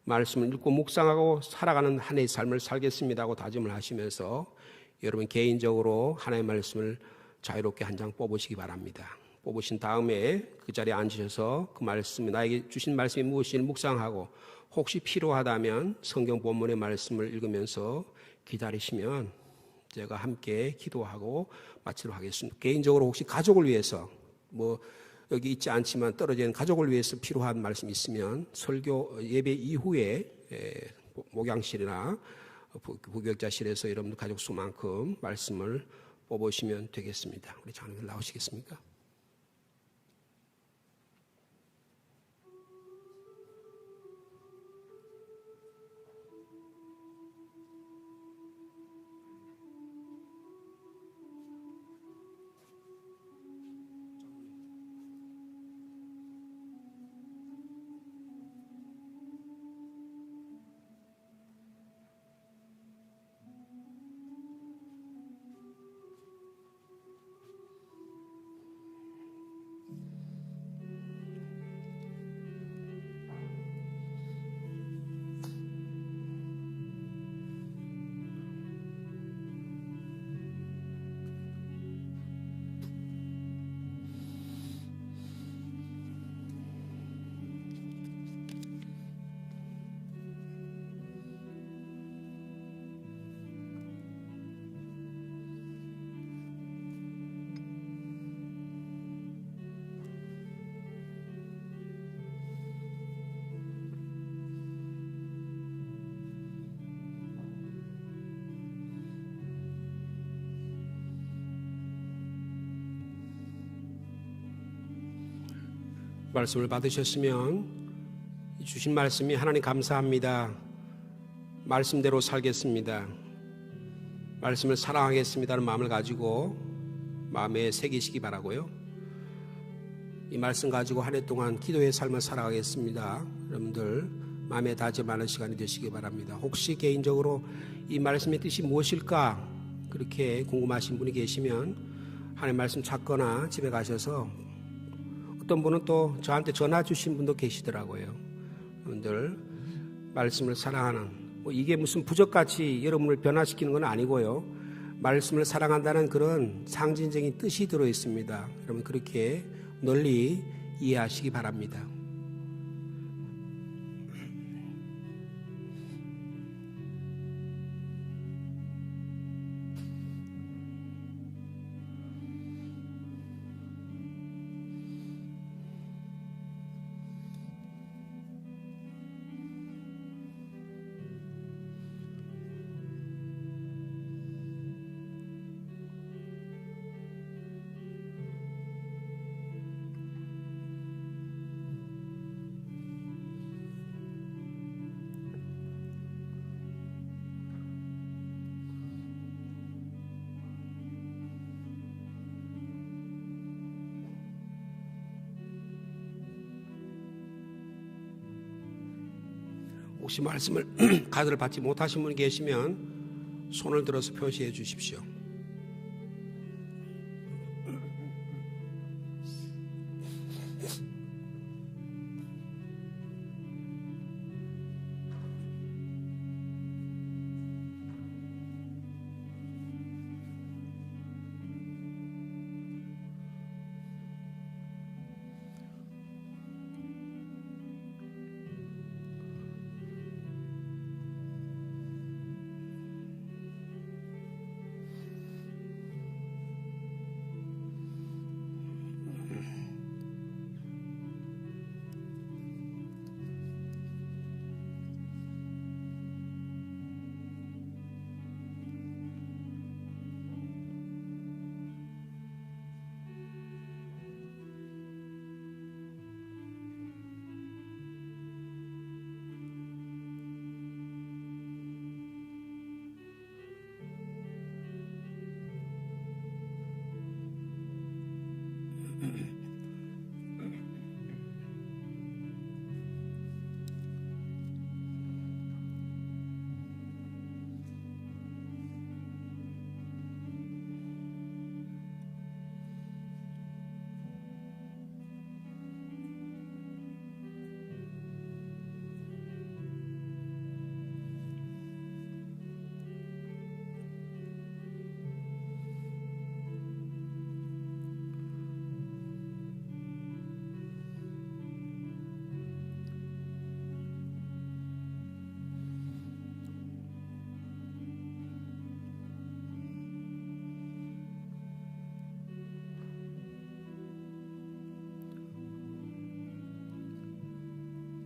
말씀을 읽고 묵상하고 살아가는 한 해의 삶을 살겠습니다 하고 다짐을 하시면서 여러분 개인적으로 하나님의 말씀을 자유롭게 한 장 뽑으시기 바랍니다. 뽑으신 다음에 그 자리에 앉으셔서 그 말씀이 나에게 주신 말씀이 무엇인지 묵상하고 혹시 필요하다면 성경 본문의 말씀을 읽으면서 기다리시면 제가 함께 기도하고 마치도록 하겠습니다. 개인적으로 혹시 가족을 위해서 여기 있지 않지만 떨어져 있는 가족을 위해서 필요한 말씀이 있으면 설교 예배 이후에 목양실이나 부교육자실에서 여러분들 가족 수만큼 말씀을 뽑으시면 되겠습니다. 우리 장로님 나오시겠습니까? 말씀을 받으셨으면 주신 말씀이 하나님 감사합니다. 말씀대로 살겠습니다. 말씀을 사랑하겠습니다는 마음을 가지고 마음에 새기시기 바라고요. 이 말씀 가지고 한 해 동안 기도의 삶을 살아가겠습니다. 여러분들 마음에 다짐하는 시간이 되시기 바랍니다. 혹시 개인적으로 이 말씀의 뜻이 무엇일까 그렇게 궁금하신 분이 계시면 하나님 말씀 찾거나 집에 가셔서 어떤 분은 또 저한테 전화 주신 분도 계시더라고요. 여러분들 말씀을 사랑하는 이게 무슨 부적같이 여러분을 변화시키는 건 아니고요. 말씀을 사랑한다는 그런 상징적인 뜻이 들어있습니다. 여러분 그렇게 널리 이해하시기 바랍니다. 혹시 말씀을 카드를 받지 못하신 분이 계시면 손을 들어서 표시해 주십시오.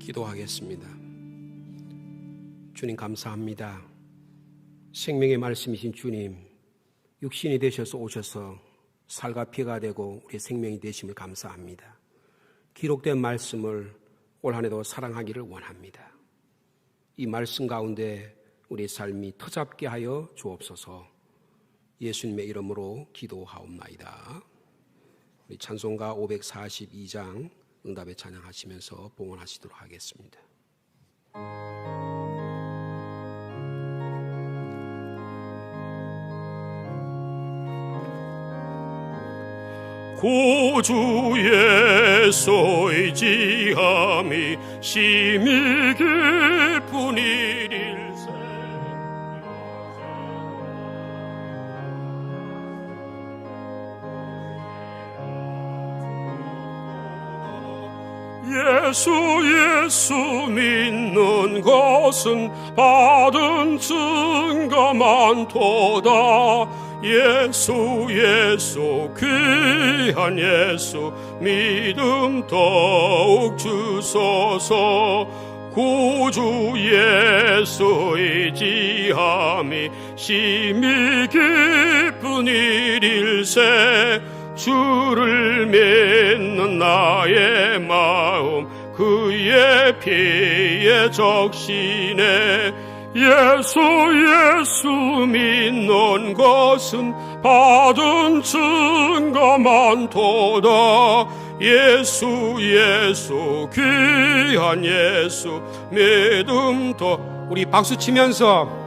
기도하겠습니다. 주님 감사합니다. 생명의 말씀이신 주님, 육신이 되셔서 오셔서 살과 피가 되고 우리 생명이 되심을 감사합니다. 기록된 말씀을 올 한 해도 사랑하기를 원합니다. 이 말씀 가운데 우리 삶이 터잡게 하여 주옵소서. 예수님의 이름으로 기도하옵나이다. 우리 찬송가 542장 응답에 찬양하시면서 봉헌하시도록 하겠습니다.
구주 예수 의지함이 심히 깊은 일일세. 예수 믿는 것은 받은 증거 많도다. 예수 귀한 예수 믿음 더욱 주소서. 구주 예수 의지함이 심히 깊은 일일세. 주를 믿는 나의 마음 그의 피에 적시네. 예수 믿는 것은 받은 증거 많도다. 예수 귀한 예수 믿음 더. 우리 박수 치면서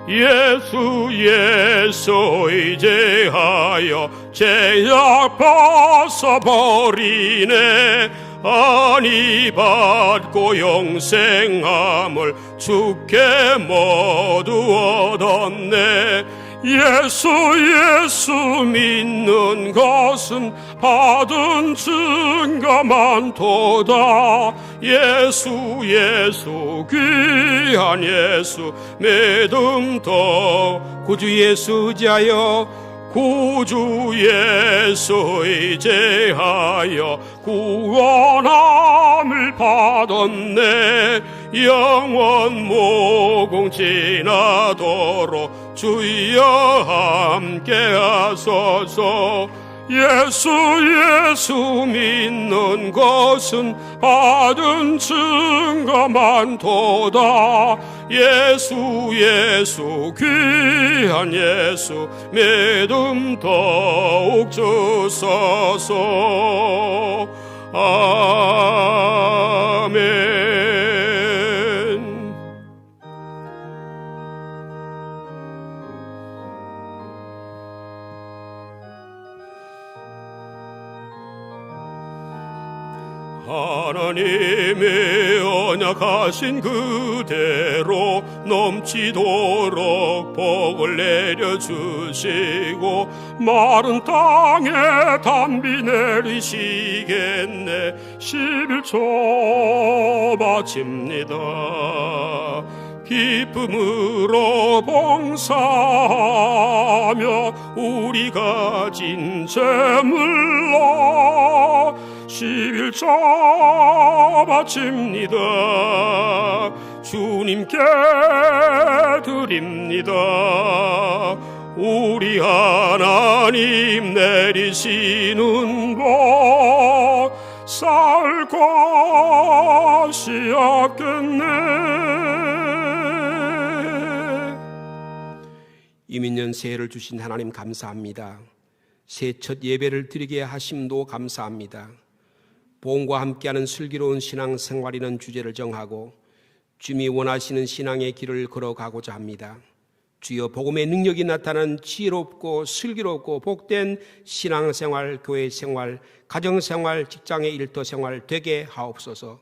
예수 의지하여 죄악 벗어버리네. 아니 받고 영생함을 주께 모두 얻었네. 예수 믿는 것은 받은 증거 많도다. 예수 귀한 예수 믿음 더. 구주 예수 의지하여 구주 예수 의지하여 구원함을 받았네. 영원 무궁 지나도록 주여 함께 하소서. 예수 믿는 것은 받은 증거 많도다. 예수 귀한 예수 믿음 더욱 주소서. 아멘. 하나님의 언약하신 그대로 넘치도록 복을 내려주시고 마른 땅에 단비 내리시겠네. 11조 바칩니다. 기쁨으로 봉사하며 우리 가진 재물로 11조 바칩니다. 주님께 드립니다. 우리 하나님 내리시는 복 살 것이 없겠네.
이민년 새해를 주신 하나님 감사합니다. 새해 첫 예배를 드리게 하심도 감사합니다. 복음과 함께하는 슬기로운 신앙생활이라는 주제를 정하고 주님이 원하시는 신앙의 길을 걸어가고자 합니다. 주여 복음의 능력이 나타나는 지혜롭고 슬기롭고 복된 신앙생활, 교회생활, 가정생활, 직장의 일터생활 되게 하옵소서.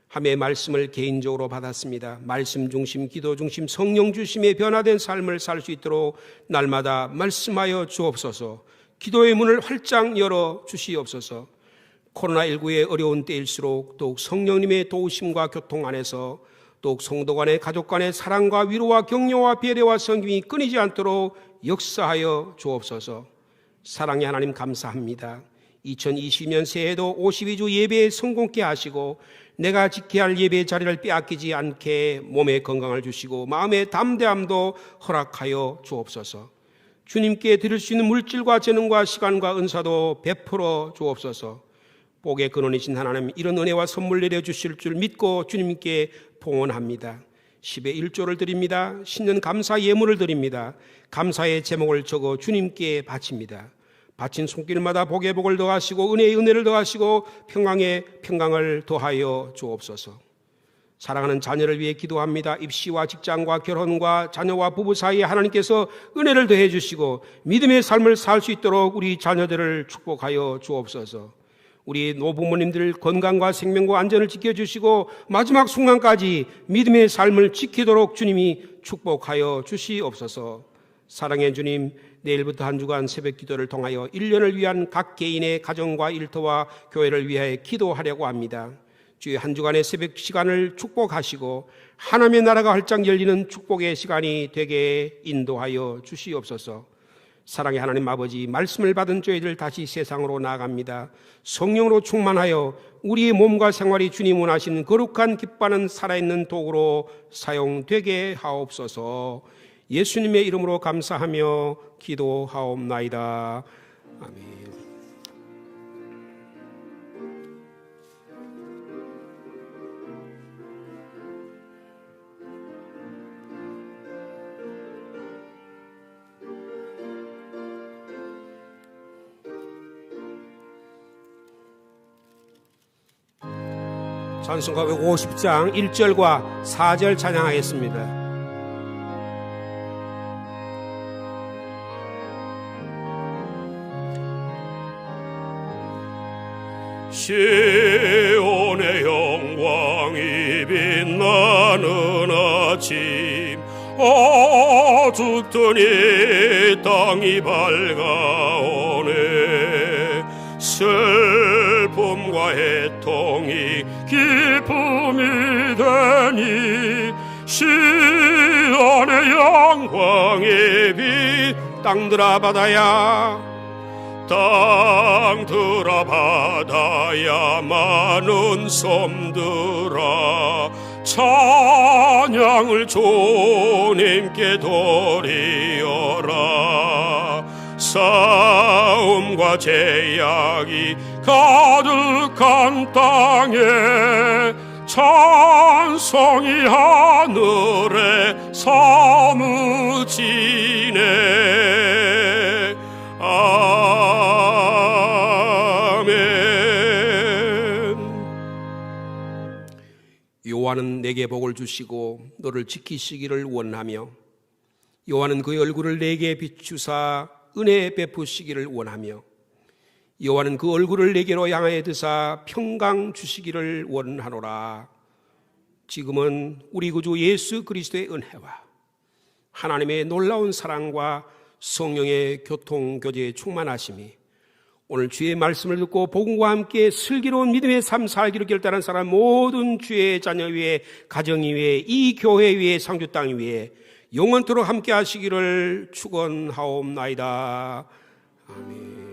한 해의 말씀을 개인적으로 받았습니다. 말씀 중심, 기도 중심, 성령 중심의 변화된 삶을 살 수 있도록 날마다 말씀하여 주옵소서. 기도의 문을 활짝 열어 주시옵소서. 코로나19의 어려운 때일수록 더욱 성령님의 도우심과 교통 안에서 더욱 성도 간의 가족 간의 사랑과 위로와 격려와 배려와 성김이 끊이지 않도록 역사하여 주옵소서. 사랑의 하나님 감사합니다. 2020년 새해도 52주 예배에 성공케 하시고 내가 지켜야 할 예배 자리를 빼앗기지 않게 몸에 건강을 주시고 마음의 담대함도 허락하여 주옵소서. 주님께 드릴 수 있는 물질과 재능과 시간과 은사도 베풀어 주옵소서. 복의 근원이신 하나님, 이런 은혜와 선물 내려주실 줄 믿고 주님께 봉헌합니다. 10의 1조를 드립니다. 신년 감사 예물을 드립니다. 감사의 제목을 적어 주님께 바칩니다. 바친 손길마다 복의 복을 더하시고 은혜의 은혜를 더하시고 평강의 평강을 더하여 주옵소서. 사랑하는 자녀를 위해 기도합니다. 입시와 직장과 결혼과 자녀와 부부 사이에 하나님께서 은혜를 더해 주시고 믿음의 삶을 살 수 있도록 우리 자녀들을 축복하여 주옵소서. 우리 노부모님들 건강과 생명과 안전을 지켜주시고 마지막 순간까지 믿음의 삶을 지키도록 주님이 축복하여 주시옵소서. 사랑의 주님, 내일부터 한 주간 새벽 기도를 통하여 1년을 위한 각 개인의 가정과 일터와 교회를 위하여 기도하려고 합니다. 주의 한 주간의 새벽 시간을 축복하시고 하나님의 나라가 활짝 열리는 축복의 시간이 되게 인도하여 주시옵소서. 사랑의 하나님 아버지, 말씀을 받은 저희들 다시 세상으로 나아갑니다. 성령으로 충만하여 우리의 몸과 생활이 주님 원하시는 거룩한 기뻐하는 살아있는 도구로 사용되게 하옵소서. 예수님의 이름으로 감사하며 기도하옵나이다. 아멘. 찬송가 150장 1절과 4절 찬양하겠습니다.
시온의 영광이 빛나는 아침, 어둡던 이 땅이 밝아오네. 슬픔과 애통이 기쁨이 되니 시온의 영광의 빛. 땅들아 바다야, 땅들아 바다야, 많은 섬들아, 찬양을 주님께 돌리어라. 싸움과 제약이 가득한 땅에 찬송이 하늘에 사무치네. 아멘.
여호와는 내게 복을 주시고 너를 지키시기를 원하며 여호와는 그의 얼굴을 내게 비추사 은혜 베푸시기를 원하며 여호와는 그 얼굴을 내게로 향하여 드사 평강 주시기를 원하노라. 지금은 우리 구주 예수 그리스도의 은혜와 하나님의 놀라운 사랑과 성령의 교통교제에 충만하심이 오늘 주의 말씀을 듣고 복음과 함께 슬기로운 믿음의 삶 살기로 결단한 사람 모든 주의 자녀 위에, 가정 위에, 이 교회 위에, 상주 땅 위에 영원토록 함께 하시기를 축원하옵나이다. 아멘.